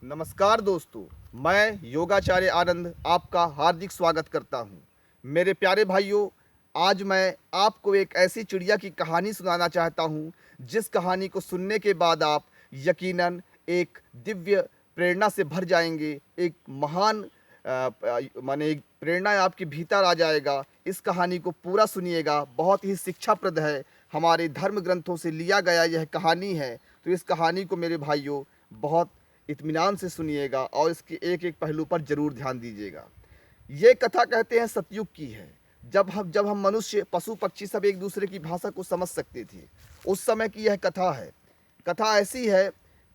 नमस्कार दोस्तों, मैं योगाचार्य आनंद आपका हार्दिक स्वागत करता हूं। मेरे प्यारे भाइयों, आज मैं आपको एक ऐसी चिड़िया की कहानी सुनाना चाहता हूं, जिस कहानी को सुनने के बाद आप यकीनन एक दिव्य प्रेरणा से भर जाएंगे। एक महान माने एक प्रेरणा आपके भीतर आ जाएगा। इस कहानी को पूरा सुनिएगा, बहुत ही शिक्षाप्रद है। हमारे धर्म ग्रंथों से लिया गया यह कहानी है। तो इस कहानी को मेरे भाइयों बहुत इत्मीनान से सुनिएगा और इसके एक एक पहलू पर जरूर ध्यान दीजिएगा। ये कथा कहते हैं सतयुग की है, जब हम मनुष्य पशु पक्षी सब एक दूसरे की भाषा को समझ सकते थे। उस समय की यह कथा है। कथा ऐसी है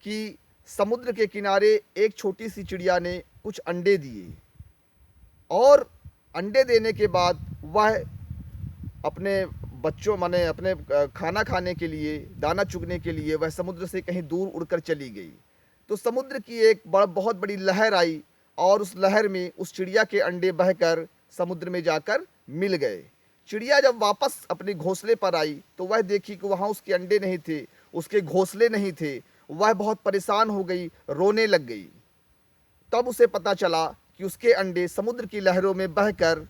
कि समुद्र के किनारे एक छोटी सी चिड़िया ने कुछ अंडे दिए और अंडे देने के बाद वह अपने बच्चों माने अपने खाना खाने के लिए, दाना चुगने के लिए वह समुद्र से कहीं दूर उड़कर चली गई। तो समुद्र की एक बहुत बड़ी लहर आई और उस लहर में उस चिड़िया के अंडे बहकर समुद्र में जाकर मिल गए। चिड़िया जब वापस अपने घोंसले पर आई तो वह देखी कि वहाँ उसके अंडे नहीं थे, उसके घोंसले नहीं थे। वह बहुत परेशान हो गई, रोने लग गई। तब उसे पता चला कि उसके अंडे समुद्र की लहरों में बहकर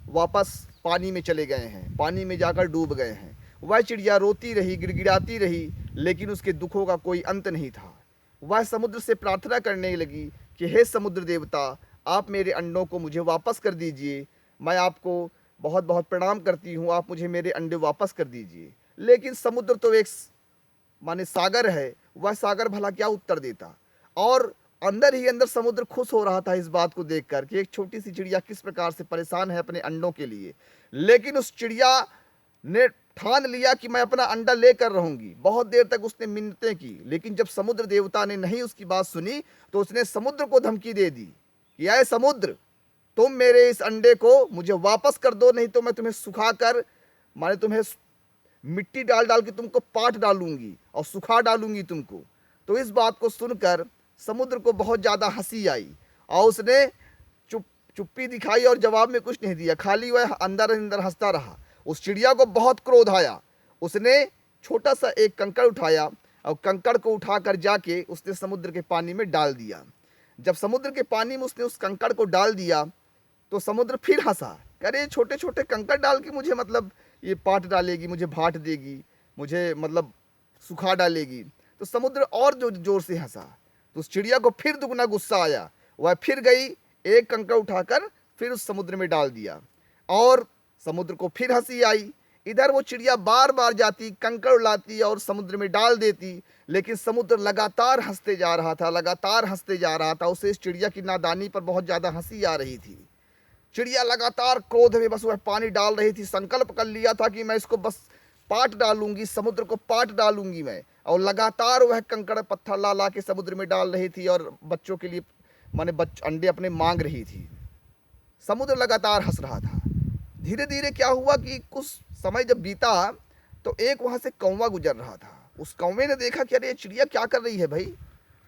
वापस पानी में चले गए हैं, पानी में जाकर डूब गए हैं। वह चिड़िया रोती रही, गिड़गिड़ाती रही, लेकिन उसके दुखों का कोई अंत नहीं था। वह समुद्र से प्रार्थना करने लगी कि हे समुद्र देवता, आप मेरे अंडों को मुझे वापस कर दीजिए। मैं आपको बहुत बहुत प्रणाम करती हूँ, आप मुझे मेरे अंडे वापस कर दीजिए। लेकिन समुद्र तो एक माने सागर है, वह सागर भला क्या उत्तर देता। और अंदर ही अंदर समुद्र खुश हो रहा था इस बात को देखकर कि एक छोटी सी चिड़िया किस प्रकार से परेशान है अपने अंडों के लिए। लेकिन उस चिड़िया ने ठान लिया कि मैं अपना अंडा लेकर रहूंगी। बहुत देर तक उसने मिन्नतें की, लेकिन जब समुद्र देवता ने नहीं उसकी बात सुनी तो उसने समुद्र को धमकी दे दी कि आए समुद्र, तुम मेरे इस अंडे को मुझे वापस कर दो, नहीं तो मैं तुम्हें सुखाकर माने तुम्हें मिट्टी डाल डाल के तुमको पाट डालूंगी और सुखा डालूंगी तुमको। तो इस बात को सुनकर समुद्र को बहुत ज़्यादा हंसी आई और उसने चुप्पी दिखाई और जवाब में कुछ नहीं दिया, खाली वह अंदर अंदर हंसता रहा। उस चिड़िया को बहुत क्रोध आया। उसने छोटा सा एक कंकड़ उठाया और कंकड़ को उठाकर जाके उसने समुद्र के पानी में डाल दिया। जब समुद्र के पानी में उसने उस कंकड़ को डाल दिया तो समुद्र फिर हंसा, कह रहे छोटे छोटे कंकड़ डाल के मुझे मतलब ये पाट डालेगी, मुझे भाट देगी, मुझे मतलब सुखा डालेगी। तो समुद्र और जोर से हंसा। तो उस चिड़िया को फिर दुगना गुस्सा आया। वह फिर गई, एक कंकड़ उठाकर फिर उस समुद्र में डाल दिया और समुद्र को फिर हंसी आई। इधर वो चिड़िया बार बार जाती, कंकड़ लाती और समुद्र में डाल देती, लेकिन समुद्र लगातार हंसते जा रहा था, लगातार हंसते जा रहा था। उसे इस चिड़िया की नादानी पर बहुत ज़्यादा हंसी आ रही थी। चिड़िया लगातार क्रोध में बस वह पानी डाल रही थी। संकल्प कर लिया था कि मैं इसको बस पाट डालूंगी, समुद्र को पाट डालूंगी मैं। और लगातार वह कंकड़ पत्थर ला ला के समुद्र में डाल रही थी और बच्चों के लिए माने अंडे अपने मांग रही थी। समुद्र लगातार हंस रहा था। धीरे धीरे क्या हुआ कि कुछ समय जब बीता तो एक वहाँ से कौवा गुजर रहा था। उस कौवे ने देखा कि अरे ये चिड़िया क्या कर रही है भाई।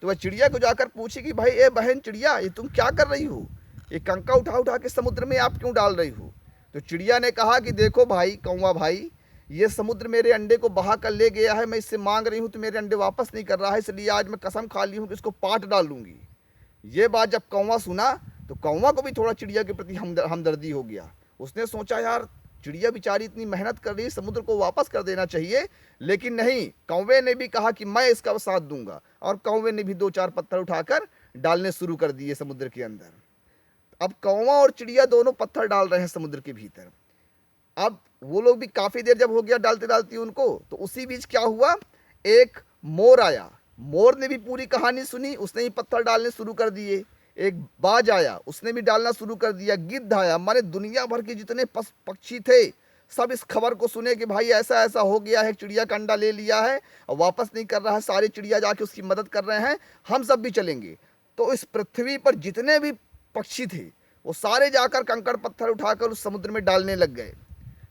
तो वह चिड़िया को जाकर पूछी कि भाई ए बहन चिड़िया, ये तुम क्या कर रही हो, ये कंका उठा उठा के समुद्र में आप क्यों डाल रही हो। तो चिड़िया ने कहा कि देखो भाई कौवा भाई, ये समुद्र मेरे अंडे को बहा कर ले गया है, मैं इससे मांग रही हूँ तो मेरे अंडे वापस नहीं कर रहा है, इसलिए आज मैं कसम खा ली हूँ कि इसको पाट डालूंगी। ये बात जब कौवा सुना तो कौवा को भी थोड़ा चिड़िया के प्रति हमदर्दी हो गया। उसने सोचा यार चिड़िया बेचारी इतनी मेहनत कर रही है, समुद्र को वापस कर देना चाहिए। लेकिन नहीं, कौवे ने भी कहा कि मैं इसका साथ दूंगा और कौवे ने भी दो चार पत्थर उठाकर डालने शुरू कर दिए समुद्र के अंदर। अब कौवा और चिड़िया दोनों पत्थर डाल रहे हैं समुद्र के भीतर। अब वो लोग भी काफ़ी देर जब हो गया डालते डालती उनको, तो उसी बीच क्या हुआ, एक मोर आया। मोर ने भी पूरी कहानी सुनी, उसने भी पत्थर डालने शुरू कर दिए। एक बाज आया, उसने भी डालना शुरू कर दिया। गिद्ध आया, माने दुनिया भर के जितने पक्षी थे सब इस खबर को सुने कि भाई ऐसा ऐसा हो गया है, चिड़िया का अंडा ले लिया है और वापस नहीं कर रहा है। सारे चिड़िया जाके उसकी मदद कर रहे हैं, हम सब भी चलेंगे। तो इस पृथ्वी पर जितने भी पक्षी थे वो सारे जाकर कंकड़ पत्थर उठाकर उस समुद्र में डालने लग गए।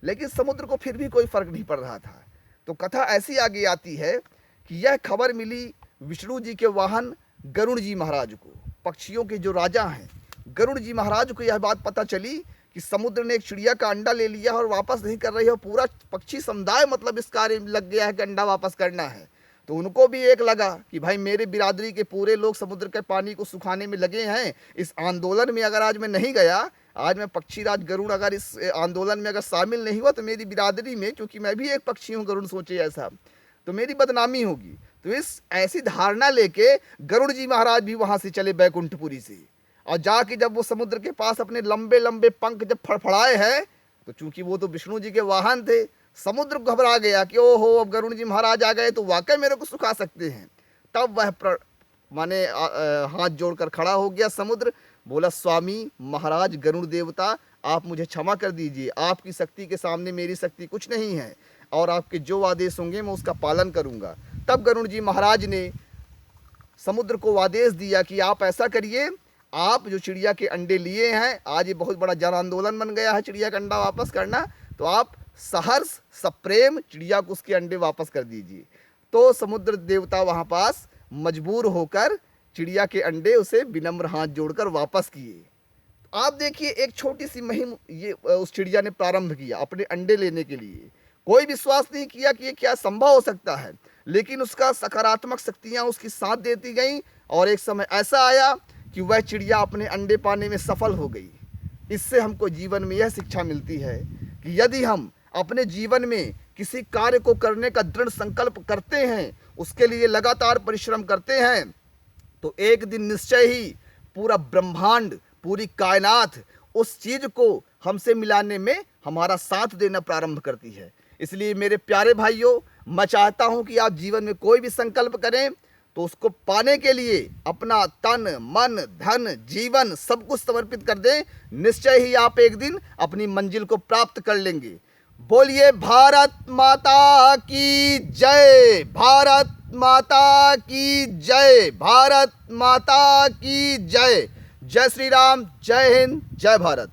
लेकिन समुद्र को फिर भी कोई फर्क नहीं पड़ रहा था। तो कथा ऐसी आगे आती है कि यह खबर मिली विष्णु जी के वाहन गरुड़ जी महाराज को। पक्षियों के जो राजा हैं गरुड़ जी महाराज को यह बात पता चली कि समुद्र ने एक चिड़िया का अंडा ले लिया और वापस नहीं कर रही है। पूरा पक्षी समुदाय मतलब इस कार्य में लग गया है कि अंडा वापस करना है। तो उनको भी एक लगा कि भाई मेरे बिरादरी के पूरे लोग समुद्र के पानी को सुखाने में लगे हैं, इस आंदोलन में अगर आज मैं नहीं गया, आज मैं पक्षीराज गरुड़ अगर इस आंदोलन में अगर शामिल नहीं हुआ तो मेरी बिरादरी में, क्योंकि मैं भी एक पक्षी हूँ, गरुड़ सोचे ऐसा, तो मेरी बदनामी होगी। तो इस ऐसी धारणा लेके गरुड़ जी महाराज भी वहाँ से चले बैकुंठपुरी से, और जाके जब वो समुद्र के पास अपने लंबे लंबे पंख जब फड़फड़ाए हैं, तो चूंकि वो तो विष्णु जी के वाहन थे, समुद्र घबरा गया कि ओहो अब गरुड़ जी महाराज आ गए तो वाकई मेरे को सुखा सकते हैं। तब वह माने हाथ जोड़कर खड़ा हो गया समुद्र, बोला स्वामी महाराज गरुड़ देवता आप मुझे क्षमा कर दीजिए, आपकी शक्ति के सामने मेरी शक्ति कुछ नहीं है, और आपके जो आदेश होंगे मैं उसका पालन करूंगा। तब गरुड़ जी महाराज ने समुद्र को आदेश दिया कि आप ऐसा करिए, आप जो चिड़िया के अंडे लिए हैं, आज ये बहुत बड़ा जन आंदोलन बन गया है चिड़िया का अंडा वापस करना, तो आप सहर्ष सप्रेम चिड़िया को उसके अंडे वापस कर दीजिए। तो समुद्र देवता वहाँ पास मजबूर होकर चिड़िया के अंडे उसे विनम्र हाथ जोड़कर वापस किए। आप देखिए एक छोटी सी मुहिम ये उस चिड़िया ने प्रारंभ किया अपने अंडे लेने के लिए। कोई विश्वास नहीं किया कि ये क्या संभव हो सकता है, लेकिन उसका सकारात्मक शक्तियाँ उसकी साथ देती गईं, और एक समय ऐसा आया कि वह चिड़िया अपने अंडे पाने में सफल हो गई। इससे हमको जीवन में यह शिक्षा मिलती है कि यदि हम अपने जीवन में किसी कार्य को करने का दृढ़ संकल्प करते हैं, उसके लिए लगातार परिश्रम करते हैं, तो एक दिन निश्चय ही पूरा ब्रह्मांड, पूरी कायनात उस चीज को हमसे मिलाने में हमारा साथ देना प्रारंभ करती है। इसलिए मेरे प्यारे भाइयों, मैं चाहता हूं कि आप जीवन में कोई भी संकल्प करें तो उसको पाने के लिए अपना तन मन धन जीवन सब कुछ समर्पित कर दें, निश्चय ही आप एक दिन अपनी मंजिल को प्राप्त कर लेंगे। बोलिए भारत माता की जय, भारत माता की जय, भारत माता की जय। जय श्री राम, जय हिंद, जय भारत।